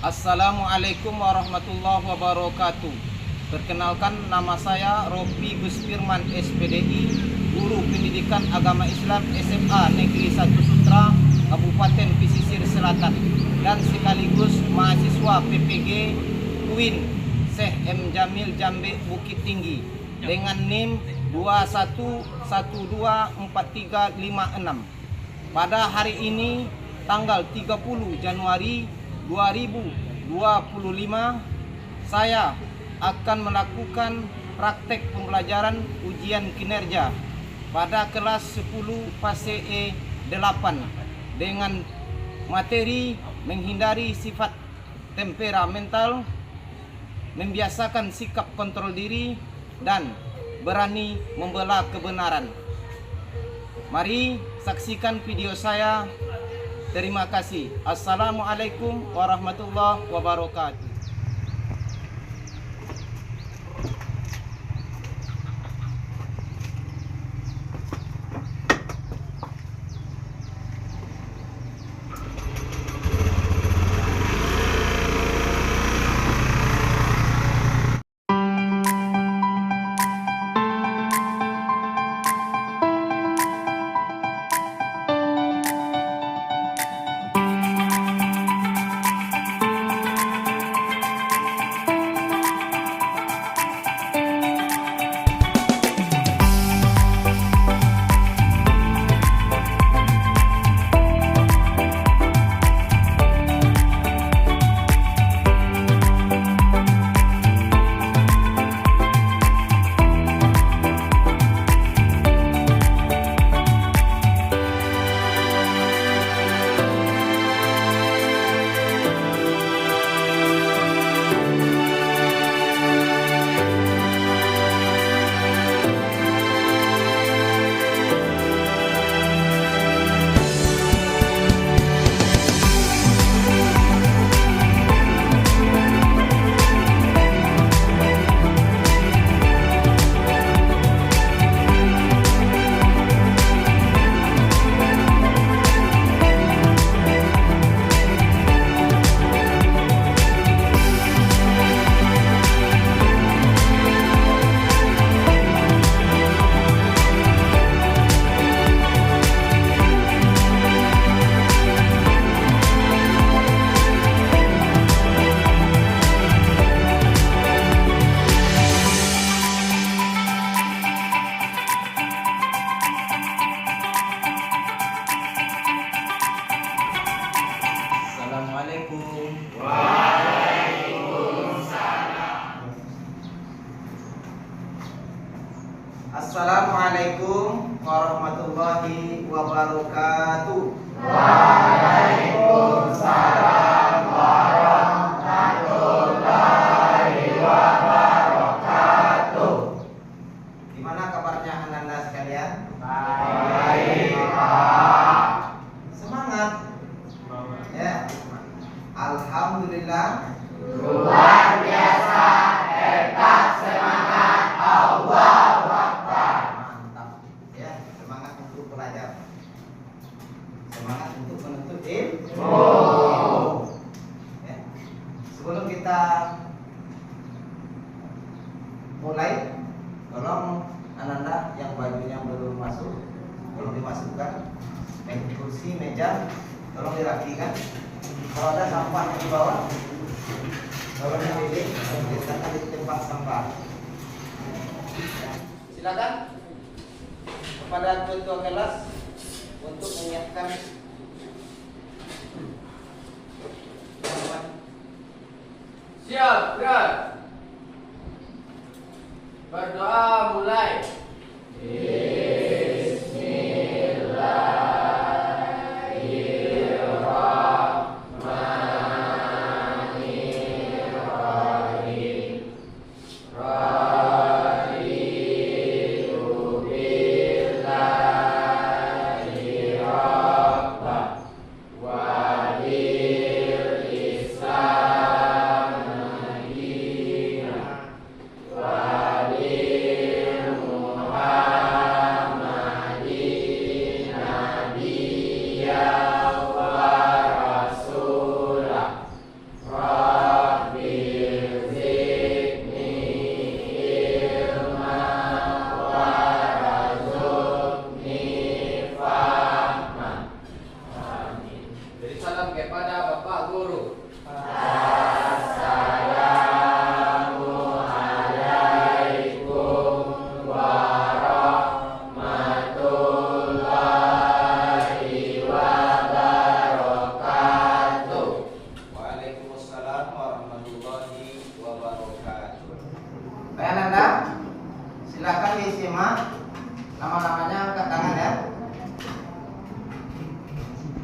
Assalamualaikum warahmatullahi wabarakatuh. Perkenalkan, nama saya Rofi Gus Firman SPDI, Guru Pendidikan Agama Islam SMA Negeri 1 Sutra, Kabupaten Pesisir Selatan, dan sekaligus mahasiswa PPG UIN Syekh M. Jamil Jambe Bukit Tinggi dengan NIM 21124356. Pada hari ini tanggal 30 Januari 2025, saya akan melakukan praktek pembelajaran ujian kinerja pada kelas 10 fase E8 dengan materi menghindari sifat temperamental, membiasakan sikap kontrol diri, dan berani membela kebenaran. Mari saksikan video saya. Terima kasih. Assalamualaikum warahmatullahi wabarakatuh. Assalamualaikum. Waalaikumsalam. Assalamualaikum warahmatullahi wabarakatuh. Waalaikumsalam warahmatullahi wabarakatuh. Gimana kabarnya Anda sekalian? Baik, Pak. Semangat. Ya. Alhamdulillah. Luar biasa, tetap semangat, Allahu Akbar. Mantap. Ya, semangat untuk belajar. Semangat untuk menuntut ilmu. Ya. Sebelum kita mulai, tolong Ananda yang bajunya belum masuk, tolong dimasukkan. Kursi, meja, tolong dirapikan. Kalau ada sampah yang di bawah, tolong diambil, diletakkan di tempat sampah. Ya. Silakan kepada ketua kelas untuk menyiapkan Siap, gerak. Berdoa mulai.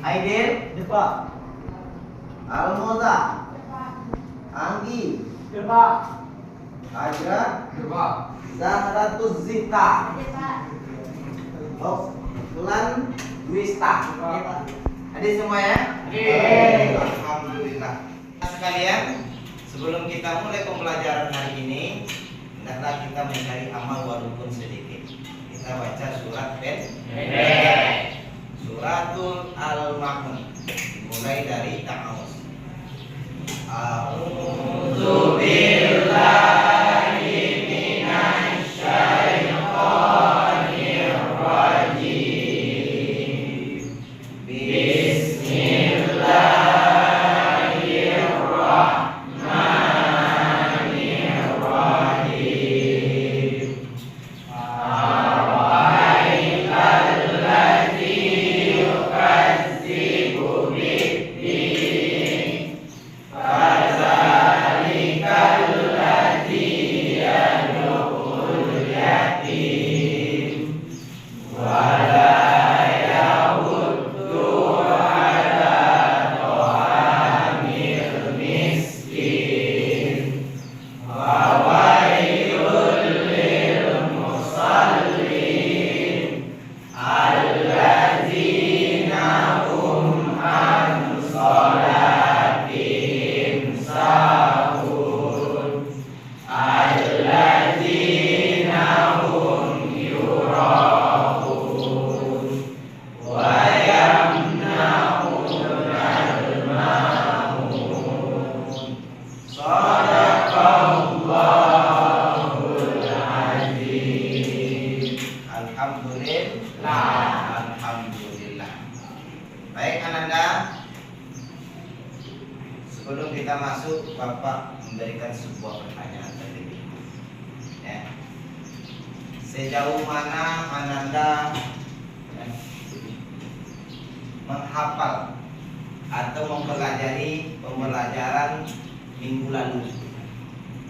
Aidil, Depan. Almoza, Anggi, Depan. Ajra, Depan. Zahratuz Zita, Fulan Wista. Ada semua ya? Alhamdulillah. Sekalian, sebelum kita mulai pembelajaran hari ini, hendaklah kita mencari amal walaupun sedikit. Kita baca surat pendek. Suratul Al-Ma'un. Mulai dari ta'awuz. A'udzu billahi minasy syaithanir rajim. Bismillahirrahmanirrahim. Alhamdulillah. Baik Ananda, sebelum kita masuk, Bapak memberikan sebuah pertanyaan tadi. Ya. Sejauh mana Ananda menghafal atau mempelajari pembelajaran minggu lalu?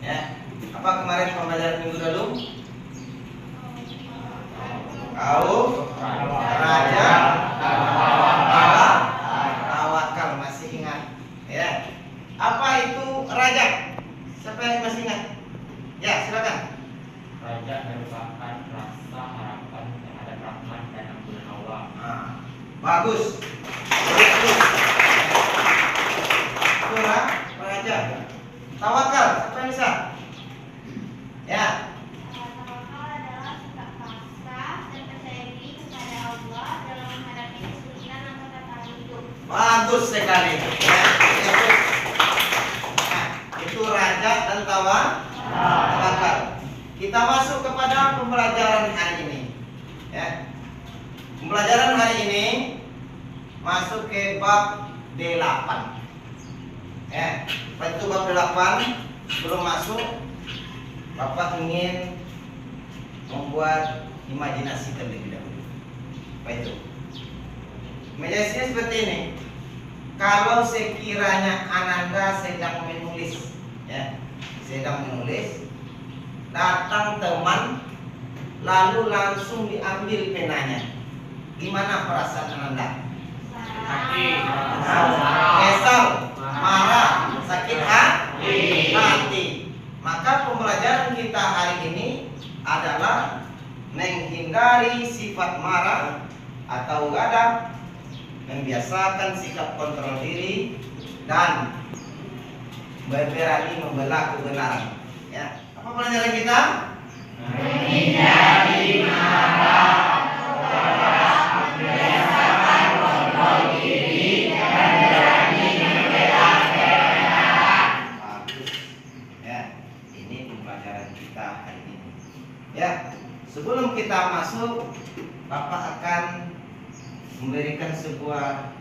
Ya. Apa kemarin pembelajaran minggu lalu? Kau raja tawakal, masih ingat ya? Apa itu raja? Siapa yang masih ingat? Ya, silakan. Raja merupakan rasa harapan terhadap rahmat dan ampunan Allah. Bagus. Itulah raja. Tawakal, siapa yang bisa? Ya. Tawakal adalah sikap pasrah dan percaya diri kepada Allah dalam menghadapi kesulitan atau tantangan hidup. Bagus sekali. Ya, itu raja dan tawakal. Kita masuk kepada pembelajaran hari ini. Ya. Pembelajaran hari ini masuk ke bab 8. Ya, itu bab 8. Sebelum masuk, Bapak ingin membuat imajinasi terlebih dahulu. Apa itu? Imajinasinya seperti ini. Kalau sekiranya Ananda sedang menulis, ya, datang teman, lalu langsung diambil penanya, gimana perasaan Ananda? Kesal, marah, sakit hati. Maka pembelajaran kita hari ini adalah menghindari sifat marah atau gadang, membiasakan sikap kontrol diri, dan berani membela kebenaran. Ya, apa pelajaran kita? Menghindari marah, membiasakan kontrol diri, dan berani membela kebenaran. Bagus. Ya, ini pembelajaran kita hari ini. Ya, sebelum kita masuk, Bapak akan memberikan sebuah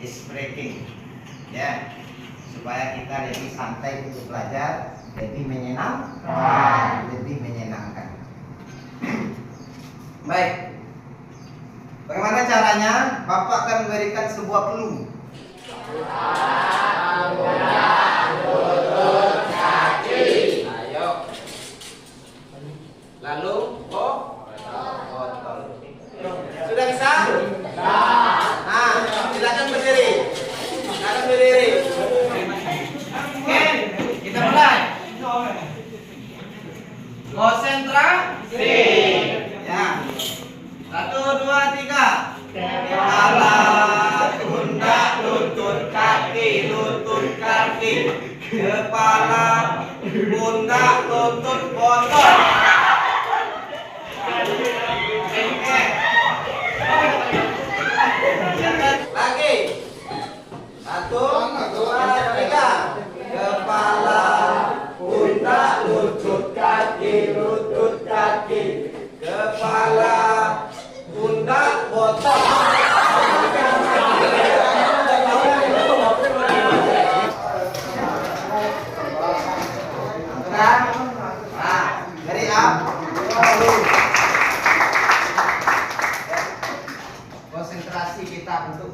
ice breaking, ya, supaya kita lebih santai untuk belajar, lebih menyenangkan. Baik, bagaimana caranya? Bapak akan memberikan sebuah clue. Ayo. Lalu botol.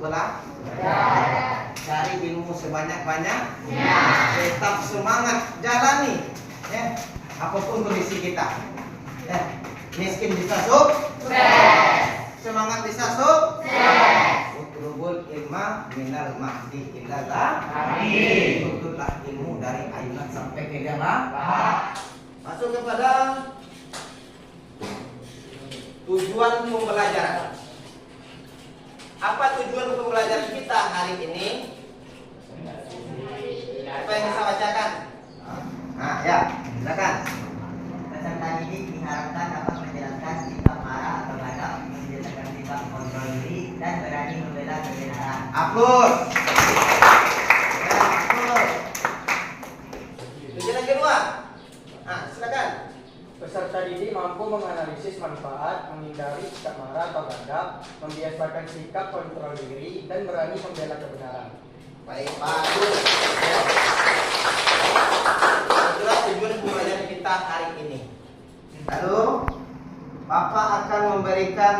belajar. Cari ilmu sebanyak-banyaknya. Tetap semangat jalani. Ya, apapun kondisi kita. Ya, miskin bisa sukses. Semangat bisa sukses. Utlubul ilma minal mahdi illallah. Amin. Tuntutlah ilmu dari ayunan sampai ke dalam. Masuk kepada tujuan pembelajaran. Apa tujuan pembelajaran kita hari ini? Apa yang bisa bacakan? Nah, ya, silakan. Peserta didik diharapkan dapat menjelaskan sikap marah atau gadap, menjelaskan sikap kontrol diri, dan berani membela kebenaran. Aplus. Ya, aplus. Tujuan yang kedua. Nah, silakan. Peserta didik mampu menganalisis manfaat, menghindari sikap marah atau gadap, membiasakan sikap kontrol diri, dan berani membela kebenaran. Baik, bagus. Ya. Itulah tujuan pembelajaran kita hari ini. Lalu, Bapak akan memberikan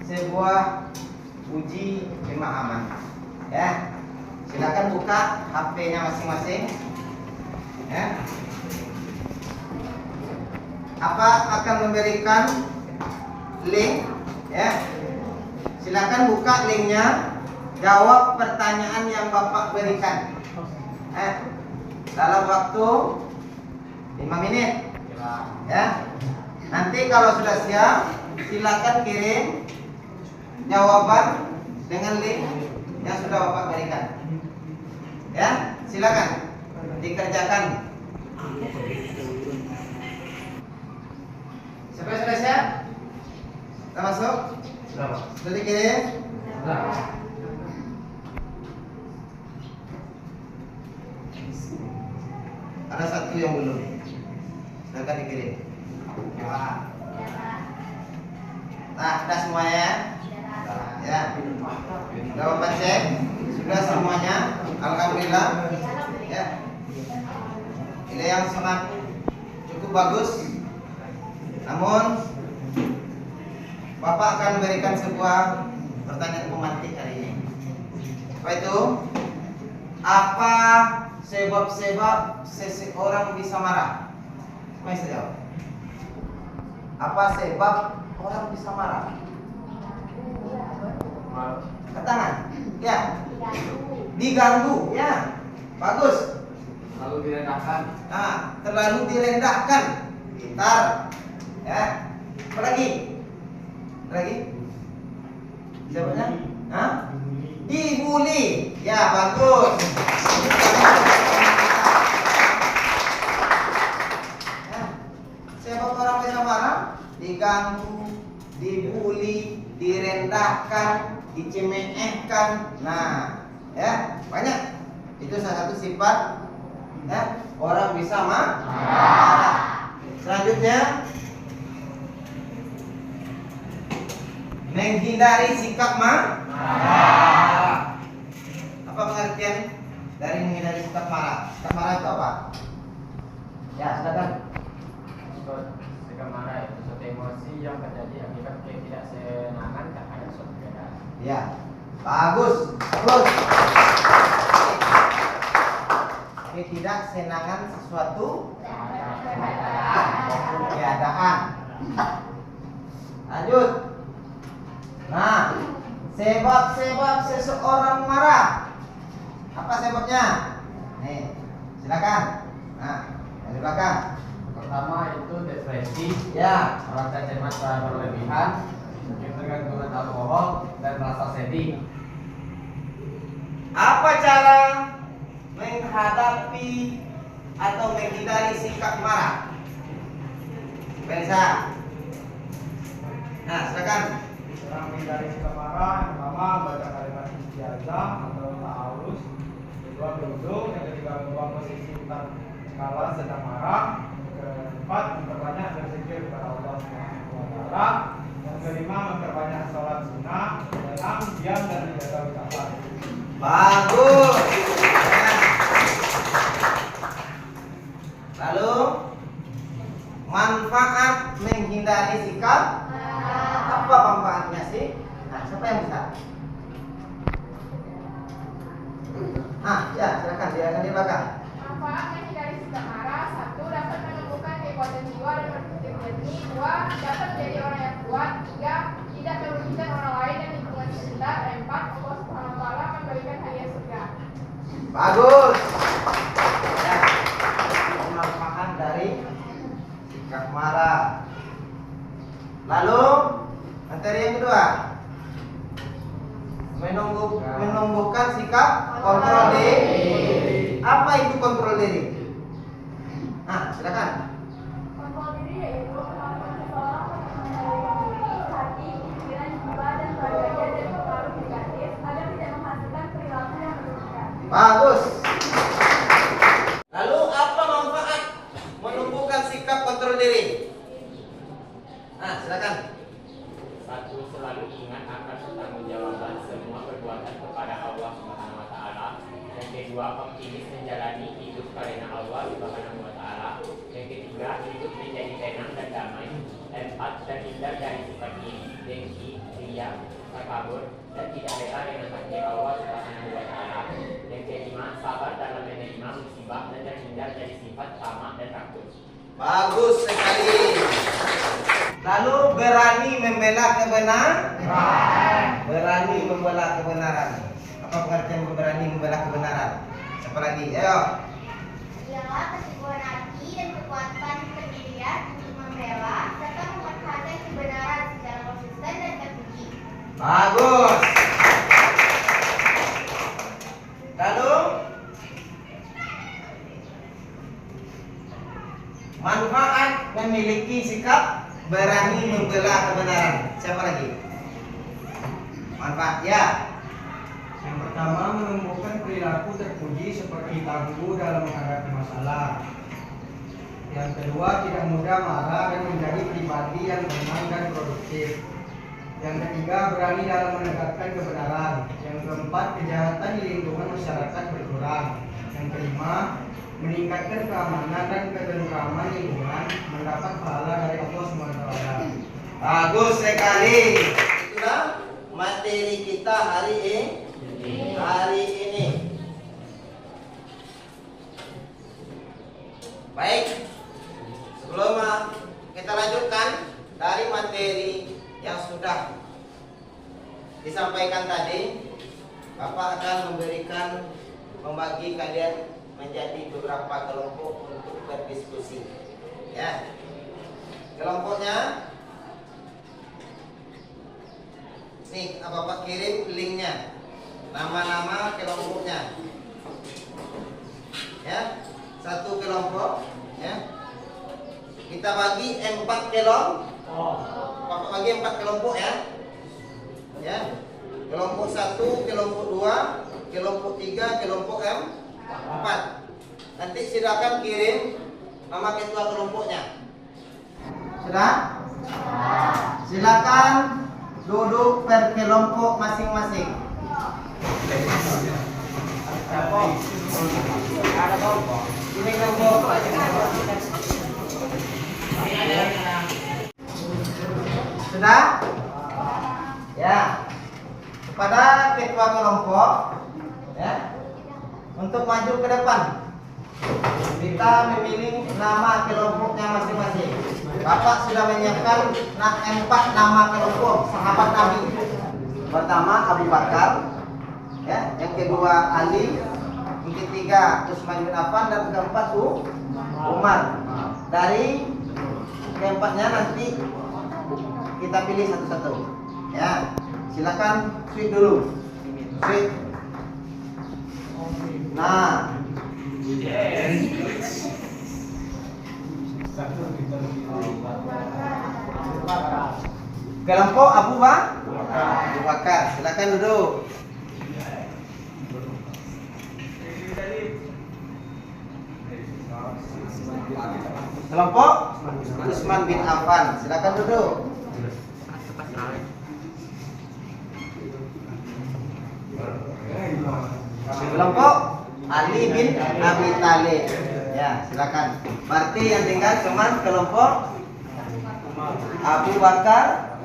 sebuah uji pemahaman. Ya, silakan buka HP-nya masing-masing. Ya. Apa akan memberikan link, ya. Silakan buka linknya, jawab pertanyaan yang Bapak berikan. Dalam waktu 5 menit. Ya. Nanti kalau sudah siap, silakan kirim jawaban dengan link yang sudah Bapak berikan. Ya, silakan dikerjakan. Sudah siap? Kita masuk? Sudah dikirim? Ada satu yang belum. Silakan dikirim. Nah, sudah semuanya? Ya. Sudah Bapak cek? Sudah semuanya? Alhamdulillah. Ya. Ini yang sangat cukup bagus. Namun Bapak akan memberikan sebuah pertanyaan pemantik hari ini. Apa itu? Apa sebab-sebab seseorang bisa marah? Siapa yang bisa jawab? Apa sebab orang bisa marah? Angkat tangan. Ya. Diganggu. Ya. Bagus. Lalu direndahkan. Nah, terlalu direndahkan. Pintar. Ya. Apa lagi? Apa lagi? Siapanya? Hah? Dibully. Ya, bagus. Ya. Sebab orang bisa marah? Diganggu, dibully, direndahkan, dicemehkan. Nah, ya, banyak. Itu salah satu sifat ya, orang bisa marah. Selanjutnya, menghindari sikap marah. Apa pengertian dari menghindari sikap marah? Sikap marah itu apa? Ya, silakan. Sikap marah itu suatu emosi yang terjadi akibat ketidaksenangan terhadap suatu keadaan. Ya, bagus. Terus. Ketidaksenangan sesuatu keadaan. Lanjut. Nah, sebab-sebab seseorang marah. Apa sebabnya? Nih, silakan. Nah, dari belakang. Pertama itu depresi, Ya, merasa cemas berlebihan, ketergantungan alkohol, dan merasa sedih. apa cara menghadapi atau menghindari sikap marah? Bisa. Nah, silakan. Cara menghindari sikap marah, yang pertama baca kalimat istiazah atau ta'arus, kedua berwudu, yang ketiga mengubah posisi tatkala sedang marah, yang keempat memperbanyak berzikir kepada Allah Subhanahu wa taala, yang kelima memperbanyak sholat sunnah, yang enam diam dan menjaga ucapan. Bagus. Lalu manfaat menghindari sikap apa manfaatnya sih? Nah, siapa yang bisa? Lalu materi yang kedua, menumbuhkan sikap kontrol diri. Apa itu kontrol diri? Nah, silakan. Kontrol diri yaitu kemampuan seseorang untuk mengendalikan diri, hati, pikiran, jiwa, dan raganya dari pengaruh negatif agar tidak menghasilkan perilaku yang merugikan. Bagus. Lalu apa manfaat menumbuhkan sikap kontrol diri? Nah, silakan. Satu, selalu ingat akan pertanggungjawaban semua perbuatan kepada Allah Subhanahu wa taala. Yang kedua, optimis menjalani hidup karena Allah Subhanahu wa taala. Yang ketiga, hidup menjadi tenang dan damai. Empat, terhindar dari sifat iri, dengki, riya, takabur, dan tidak rela dengan takdir Allah Subhanahu wa taala. Yang kelima, sabar dalam menerima musibah dan terhindar dari sifat tamak dan takut. Bagus sekali. Lalu berani membela kebenaran. Berani membela kebenaran. Apa pengertian berani membela kebenaran? Siapa lagi? Ayo. Ialah keteguhan hati dan kekuatan pendirian untuk membela serta mempertahankan kebenaran secara konsisten dan terpuji. Bagus. Lalu manfaat memiliki sikap berani membela kebenaran. Siapa lagi? Manfaat ya. Yang pertama, menumbuhkan perilaku terpuji seperti tangguh dalam menghadapi masalah. Yang kedua, tidak mudah marah dan menjadi pribadi yang tenang dan produktif. Yang ketiga, berani dalam menegakkan kebenaran. Yang keempat, kejahatan di lingkungan masyarakat berkurang. Yang kelima, meningkatkan keamanan dan ketentraman lingkungan, mendapat pahala dari Allah SWT. Bagus sekali. Itulah materi kita hari ini. Baik. Sebelum kita lanjutkan dari materi yang sudah disampaikan tadi, Bapak akan membagi kalian menjadi beberapa kelompok untuk berdiskusi. Ya. Kelompoknya nih, Bapak kirim linknya, nama-nama kelompoknya. Ya, satu kelompok. Ya, kita bagi 4 kelompok. Bapak bagi 4 kelompok ya. Ya, kelompok 1, kelompok 2, kelompok 3, kelompok 4. Nanti silakan kirim nama ketua kelompoknya. Sudah? Silakan duduk per kelompok masing-masing. Ada kelompok. Ini kelompok. Sudah? Ya. Kepada ketua kelompok, ya, untuk maju ke depan, kita memilih nama kelompoknya masing-masing. Bapak sudah menyiapkan 4 nama kelompok sahabat Nabi. Pertama Abu Bakar, ya, yang kedua Ali, yang ketiga Utsman bin Affan, dan keempat Umar. Dari keempatnya nanti kita pilih satu-satu. Ya, silakan tweet dulu. Tweet. Nah, kelompok Abu Bakar, silakan duduk. Kelompok Utsman bin Affan, silakan duduk. Kelompok Ali bin Abi Thalib. Ya, silakan. Berarti yang tinggal cuma kelompok Abu Bakar,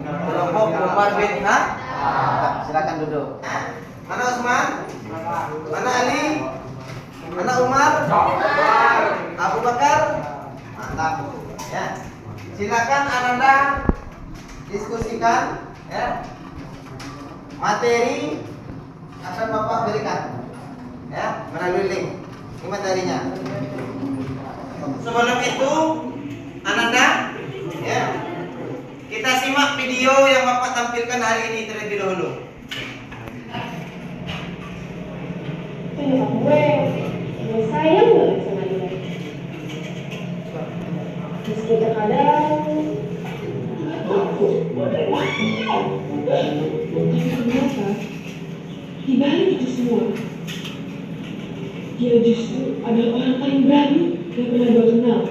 kelompok Umar bin silakan duduk. Mana Utsman? Mana Ali? Mana Umar? Abu Bakar? Mantap. Ya. Silakan Ananda diskusikan, ya. Materi akan Bapak berikan, ya, melalui link. Ini materinya. Sebelum itu Ananda? Ya. Kita simak video yang Bapak tampilkan hari ini terlebih dahulu. Itu nyokap gue sayang banget sama dia. Meski terkadang aku tapi ternyata di balik itu semua dia justru adalah orang paling berani yang pernah gue kenal.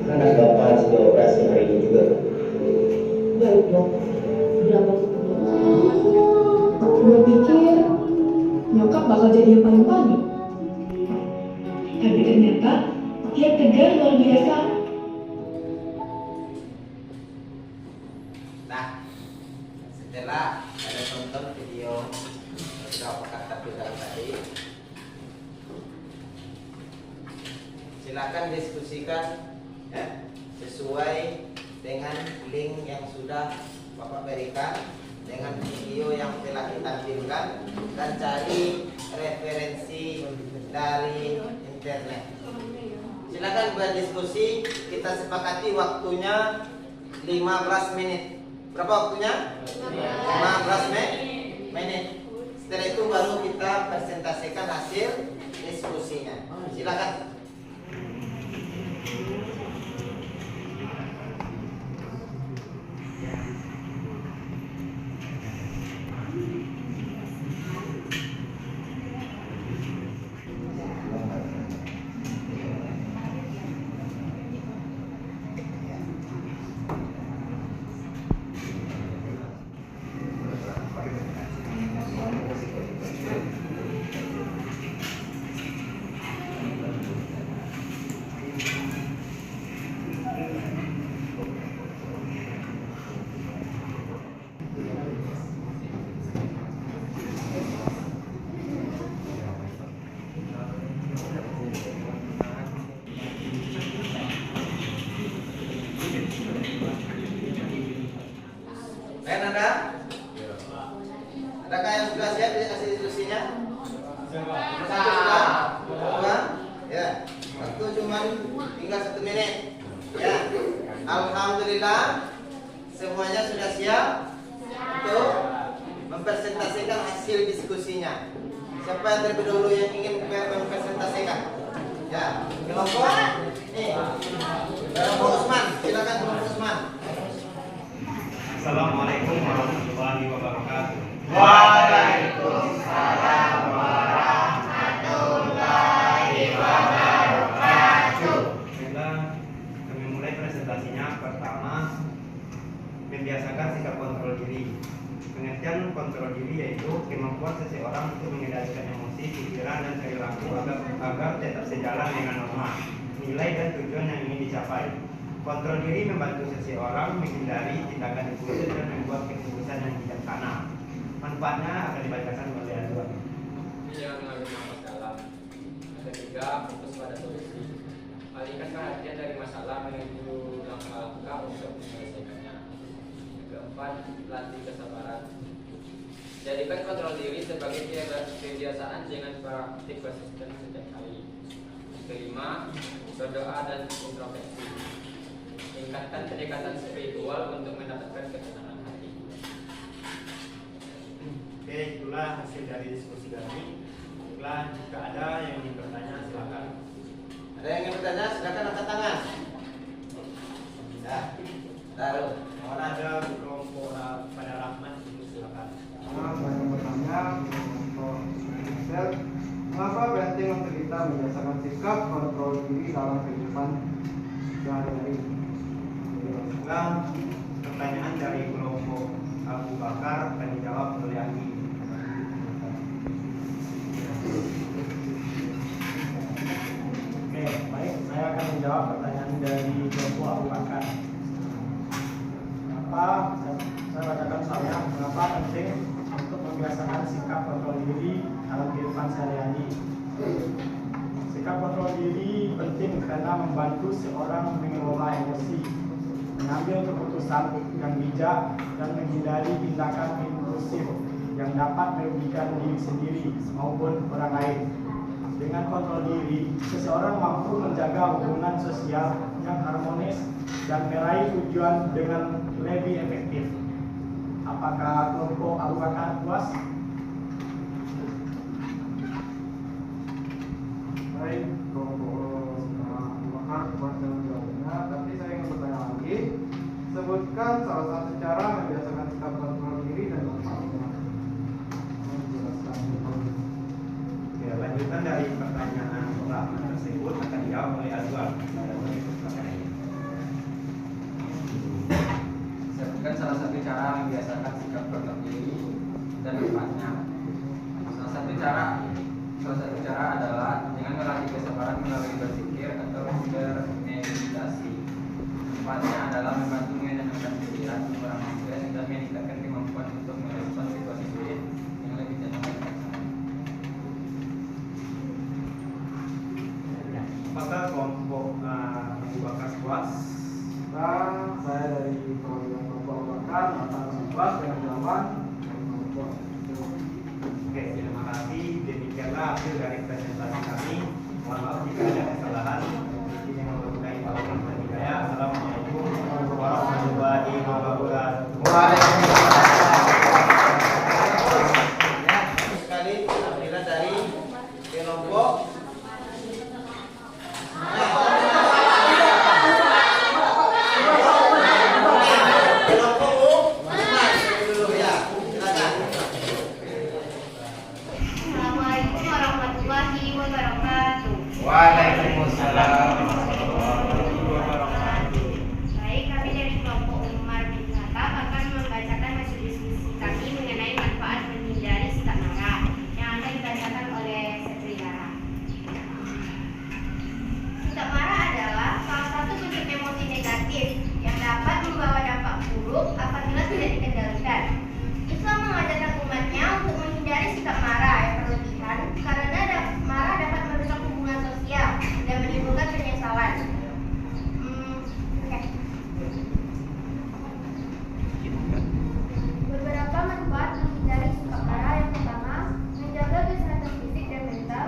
Anak bapak sudah operasi hari ini juga. Baik dong, berapa kutunya? Gue pikir nyokap bakal jadi yang paling panik. Tapi ternyata dia tegar luar biasa. Nah, setelah ada tonton video yang sudah Bapak tampilkan tadi, silakan diskusikan ya, sesuai dengan link yang sudah Bapak berikan dengan video yang telah ditampilkan dan cari referensi dari internet. Silakan berdiskusi, kita sepakati waktunya 15 menit. Berapa waktunya? 15 menit. Setelah itu baru kita presentasikan hasil diskusinya. Silakan. Ada? Adakah yang sudah siap di hasil diskusinya? Satu sudah? Dua? Ya. Waktu cuma tinggal 1 menit. Ya. Alhamdulillah semuanya sudah siap untuk mempresentasikan hasil diskusinya. Siapa yang terlebih dahulu yang ingin mempresentasikan? Ya. Kelompok? Nih. Kelompok Usman. Silakan kelompok Usman. Assalamualaikum warahmatullahi wabarakatuh. Waalaikumsalam warahmatullahi wabarakatuh. Baiklah, kami mulai presentasinya. Pertama, membiasakan sikap kontrol diri. Pengertian kontrol diri yaitu kemampuan seseorang untuk mengendalikan emosi, pikiran, dan perilaku agar tetap sejalan dengan norma, nilai dan tujuan yang ingin dicapai. Kontrol diri membantu seseorang menghindari tindakan impulsif dan membuat keputusan yang bijaksana. Manfaatnya akan dibacakan oleh Anwar. Jangan mengambil nafas dalam. Ketiga, fokus pada solusi. Alihkan perhatian dari masalah menuju langkah-langkah untuk menyelesaikannya. Keempat, latih kesabaran. Jadikan kontrol diri sebagai kebiasaan dengan praktik konsisten setiap hari. Kelima, berdoa dan introspeksi. Tingkatkan kedekatan spiritual untuk mendapatkan ketenangan hati. Oke, itulah hasil dari diskusi kami. Baiklah, jika ada yang ingin bertanya, silakan. Ada yang ingin bertanya? Silakan angkat tangan. Ya, taruh. Mohon ada kelompok pada Rahman, silakan. Saya mau bertanya untuk Michelle, mengapa penting untuk kita membiasakan sikap kontrol diri dalam kehidupan sehari-hari? Baiklah, pertanyaan dari kelompok Abu Bakar akan dijawab oleh Andi. Oke, baik. Saya akan menjawab pertanyaan dari kelompok Abu Bakar. Apa saya bacakan saya mengapa penting untuk membiasakan sikap kontrol diri dalam kehidupan sehari-hari. Sikap kontrol diri penting karena membantu seorang mengelola emosi, mengambil keputusan yang bijak, dan menghindari tindakan impulsif yang dapat merugikan diri sendiri maupun orang lain. Dengan kontrol diri, seseorang mampu menjaga hubungan sosial yang harmonis dan meraih tujuan dengan lebih efektif. Apakah kelompok Abu Bakar puas? Baik, kelompok Abu Bakar puas dengan jawabannya. Tapi saya ingin bertanya lagi. Sebutkan salah satu cara membiasakan sikap kontrol diri dan manfaatnya. Oke, lanjutan dari pertanyaan pertama tersebut akan dijawab oleh Azwar. Sebutkan salah satu cara membiasakan sikap kontrol diri dan manfaatnya. Salah satu cara adalah dengan melatih kesabaran melalui berpikir atau bermeditasi. Manfaatnya adalah membantu menenangkan pikiran, mengurangi stres, dan meningkatkan kemampuan untuk merespons situasi sulit yang lebih tenang dan bijaksana. Apakah kelompok Abu Bakar puas? Dan saya dari kelompok Abu Bakar akan puas dengan jawaban. Oke, terima kasih. Demikianlah hasil dari presentasi kami. Mohon maaf jika ada kesalahan. Ini memberkahi Allah dan hidayah. Assalamualaikum warahmatullahi wabarakatuh. Sekali tampilan dari kelompok Assalamualaikum warahmatullahi wabarakatuh. Waalaikumsalam. Baik, kami dari kelompok Umar bin Khattab akan membacakan hasil diskusi kami mengenai manfaat menghindari sikap marah yang akan dibacakan oleh Setri Lara. Sikap marah adalah salah satu bentuk emosi negatif yang dapat membawa dampak buruk apabila tidak dikendalikan. Islam mengajarkan umatnya untuk menghindari sikap marah yang berlebihan karena marah dapat merusak hubungan sosial dan menimbulkan penyesalan. Beberapa manfaat menghindari sikap marah. Yang pertama, menjaga kesehatan fisik dan mental.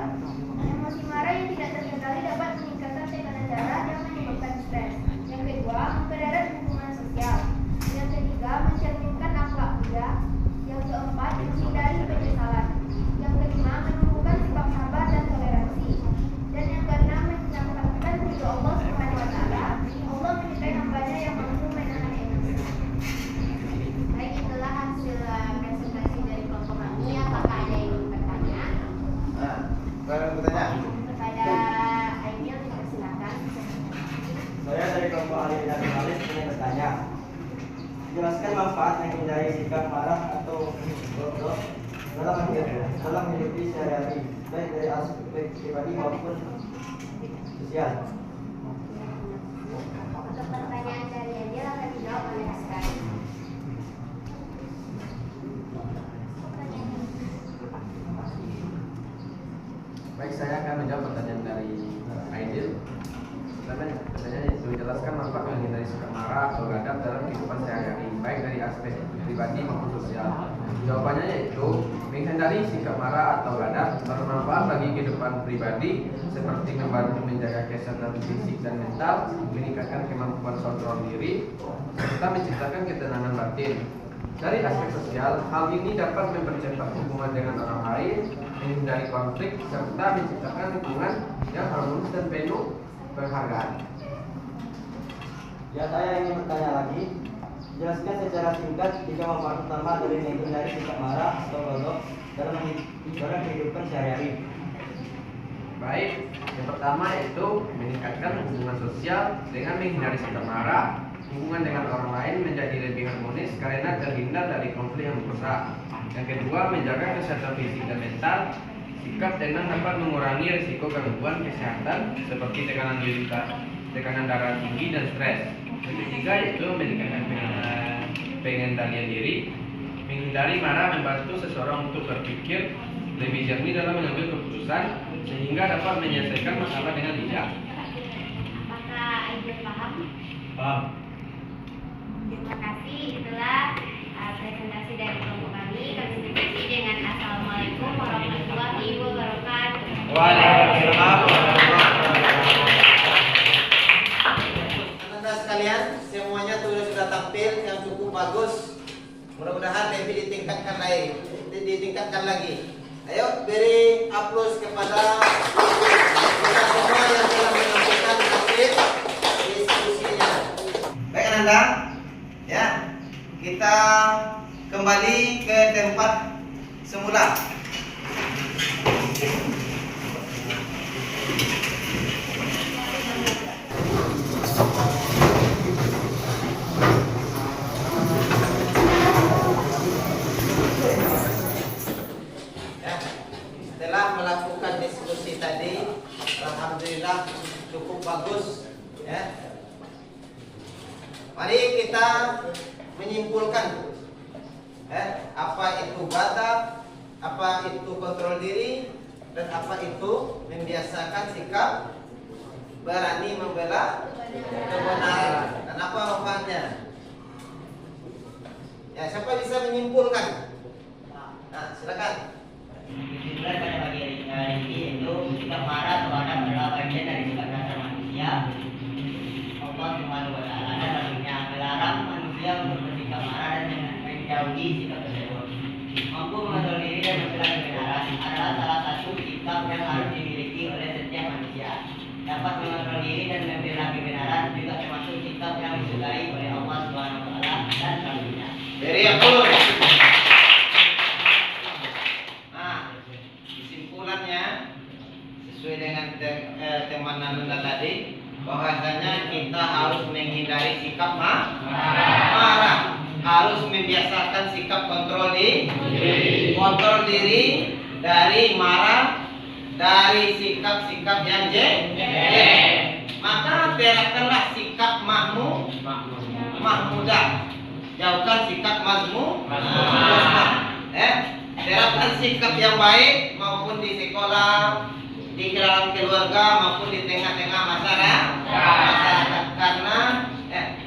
Emosi marah yang tidak terkendali dapat meningkatkan tekanan darah dan menyebabkan stres. Yang kedua, mempererat hubungan sosial. Yang ketiga, mencerminkan akhlak mulia. Yang keempat, menghindari penyesalan. Yang kelima, menumbuhkan sifat sabar dan toleransi. Dan yang keenam, mendatangkan ridho Allah Subhanahu wa taala. Allah menyertai hambanya yang mampu menahan emosi. Baik, itulah hasil presentasi dari kelompok kami. Apakah ada yang ingin bertanya? Bertanya. Kepada Aimil, silakan. Saya dari kelompok ahli dan analis ingin bertanya. Jelaskan manfaat menghindari sikap marah atau bodoh dalam hidup sehari-hari, baik dari aspek pribadi maupun sosial. Untuk pertanyaan dari Aimil akan dijawab oleh Askari. Baik, saya akan menjawab pertanyaan dari Aidil. Pertanyaan itu jelaskan manfaat menghindari sikap marah atau gadap dalam kehidupan sehari-hari, baik dari aspek pribadi maupun sosial. Jawabannya yaitu menghindari sikap marah atau gadap bermanfaat bagi kehidupan pribadi seperti membantu menjaga kesehatan fisik dan mental, meningkatkan kemampuan kontrol diri, serta menciptakan ketenangan batin. Dari aspek sosial, hal ini dapat mempercepat hubungan dengan orang lain, menghindari konflik, serta menciptakan lingkungan yang harmonis dan penuh penghargaan. Ya, saya ingin bertanya lagi. Jelaskan secara singkat tiga manfaat utama dari menghindari sikap marah atau bodoh dalam kehidupan sehari-hari. Baik, yang pertama yaitu meningkatkan hubungan sosial dengan menghindari sikap marah. Hubungan dengan orang lain menjadi lebih harmonis karena terhindar dari konflik yang merusak. Yang kedua, menjaga kesehatan fisik dan mental. Sikap tenang dapat mengurangi risiko gangguan kesehatan seperti tekanan darah tinggi dan stres. Yang ketiga yaitu meningkatkan pengendalian diri, menghindari marah, membantu seseorang untuk berpikir lebih jernih dalam mengambil keputusan sehingga dapat menyelesaikan masalah dengan bijak. Apakah Aidil paham? Paham. Terima kasih. Itulah presentasi dari kelompok kami. Kami tutupi dengan Assalamualaikum warahmatullahi wabarakatuh. Waalaikumsalam. Anda sekalian, semuanya sudah tampil yang cukup bagus. Mudah-mudahan lebih ditingkatkan lagi. Ayo beri aplaus kepada kita semua yang telah menyampaikan hasil diskusinya. Baik Anda, ya kita kembali ke tempat semula. Setelah melakukan diskusi tadi, alhamdulillah cukup bagus, ya. Mari kita menyimpulkan, apa itu badak, apa itu kontrol diri, dan apa itu membiasakan sikap berani membela kebenaran. Dan apa manfaatnya? Ya, siapa bisa menyimpulkan? Nah, silakan. Kesimpulan pada pagi hari ini itu sikap marah terhadap adalah bagian dari sifat dasar manusia. Allah Subhanahu wa Ta'ala dan Rasulnya melarang manusia untuk bersikap marah dan menjauhi sikap tersebut. Mampu mengontrol diri dan membela kebenaran adalah salah satu sikap yang harus dimiliki oleh setiap manusia. Dapat mengontrol diri dan membela kebenaran juga termasuk sikap yang disukai oleh Allah Subhanahu wa Ta'ala dan Rasulnya. Dari aku. Sesuai dengan teman Nanda tadi, bahwasanya kita harus menghindari sikap marah, harus membiasakan sikap kontrol diri dari marah, dari sikap-sikap yang jengkel. Maka terapkanlah sikap mahmudah, jauhkan sikap mazmumah. Terapkan sikap yang baik maupun di sekolah, di dalam keluarga maupun di tengah-tengah masyarakat. Karena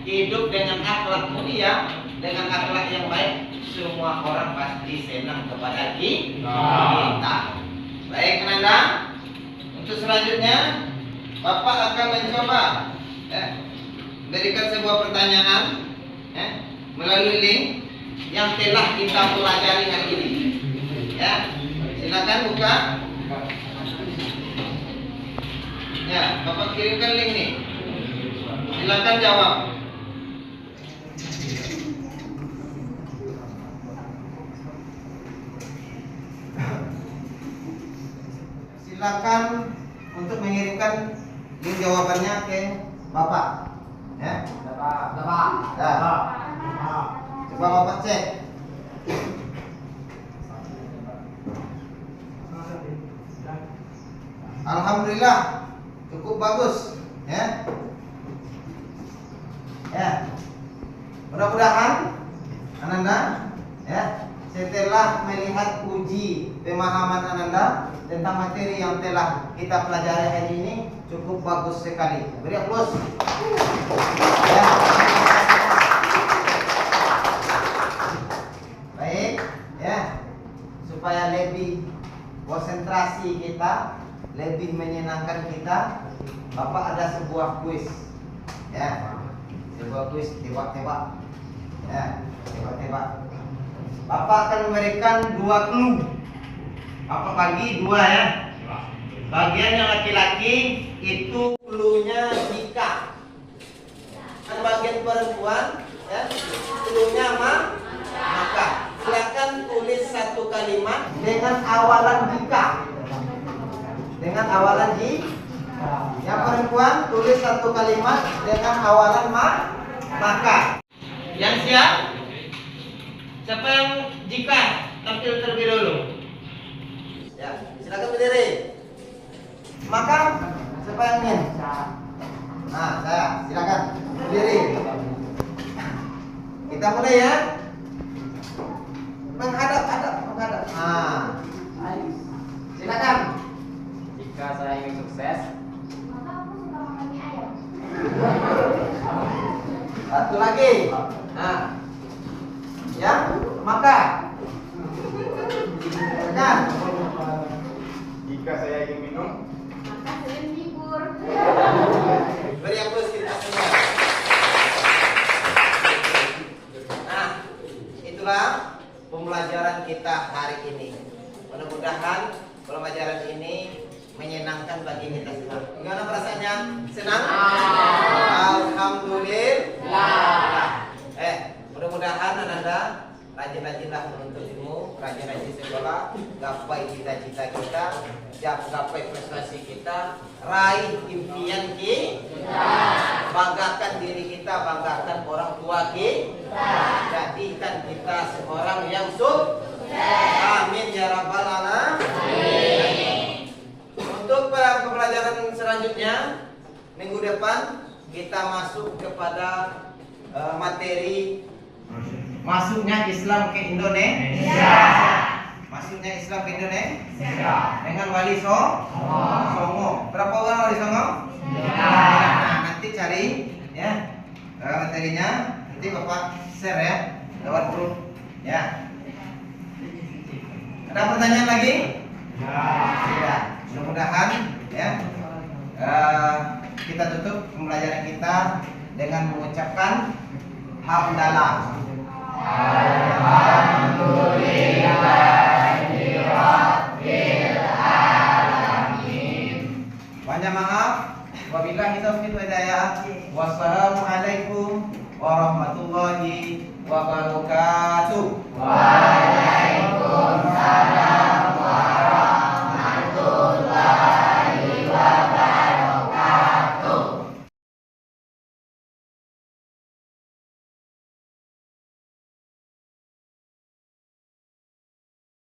hidup dengan akhlak mulia, dengan akhlak yang baik, semua orang pasti senang kepada kita. Baik Nanda, untuk selanjutnya Bapak akan mencoba berikan sebuah pertanyaan melalui link yang telah kita pelajari hari ini. Ya, silakan buka. Ya, Bapak kirimkan link nih. Silakan jawab. Silakan untuk mengirimkan link jawabannya ke Bapak. Ya, Bapak. Coba Bapak cek. Alhamdulillah cukup bagus, ya. Mudah-mudahan Ananda, ya, setelah melihat uji pemahaman Ananda tentang materi yang telah kita pelajari hari ini cukup bagus sekali. Beri aplaus. Ya. Baik, ya. Supaya lebih konsentrasi kita, lebih menyenangkan kita, Bapak ada sebuah kuis, ya, sebuah kuis tebak-tebak, ya, tebak-tebak. Bapak akan memberikan 2 clue. Bapak bagi 2 ya. Bagian yang laki-laki itu clue-nya jika. Dan bagian perempuan, ya, clue-nya maka. Silakan tulis 1 kalimat dengan awalan jika. Dengan awalan yang perempuan tulis 1 kalimat dengan awalan maka. Yang siap? Siapa yang jika tampil terlebih dulu? Ya, silakan berdiri. Maka siapa yang ingin? Nah, saya silakan berdiri. Kita mulai ya. Menghadap. Nah, silakan. Jika saya ingin sukses, Maka aku suka makan mie ayam. Satu lagi. Nah, ya, maka. Silakan. Jika saya ingin minum, Maka saya menghibur. Beri yang plus kita semua. Nah, itulah pembelajaran kita hari ini. Mudah-mudahan pembelajaran ini menyenangkan bagi kita semua. Gimana perasaannya? Senang? Alhamdulillah. Mudah-mudahan Anda rajin-rajinlah menuntut ilmu, rajin-rajin sekolah, gapai cita-cita kita, gapai prestasi kita, raih impian kita, banggakan diri kita, banggakan orang tua kita, jadikan kita seorang yang sukses. Amin ya rabbal alamin. Untuk pembelajaran selanjutnya minggu depan kita masuk kepada materi masuknya Islam ke Indonesia. Masuknya Islam ke Indonesia dengan Wali Songo. Berapa orang Wali Songo? Nah, nanti cari ya materinya. Nanti Bapak share ya lewat grup ya. Ada pertanyaan lagi? Tidak. Mudah-mudahan ya kita tutup pembelajaran kita dengan mengucapkan hamdalah. Alhamdulillahirabbil alamin. Banyak maaf. Wabillahi taufiq wal hidayah. Wassalamualaikum warahmatullahi wabarakatuh.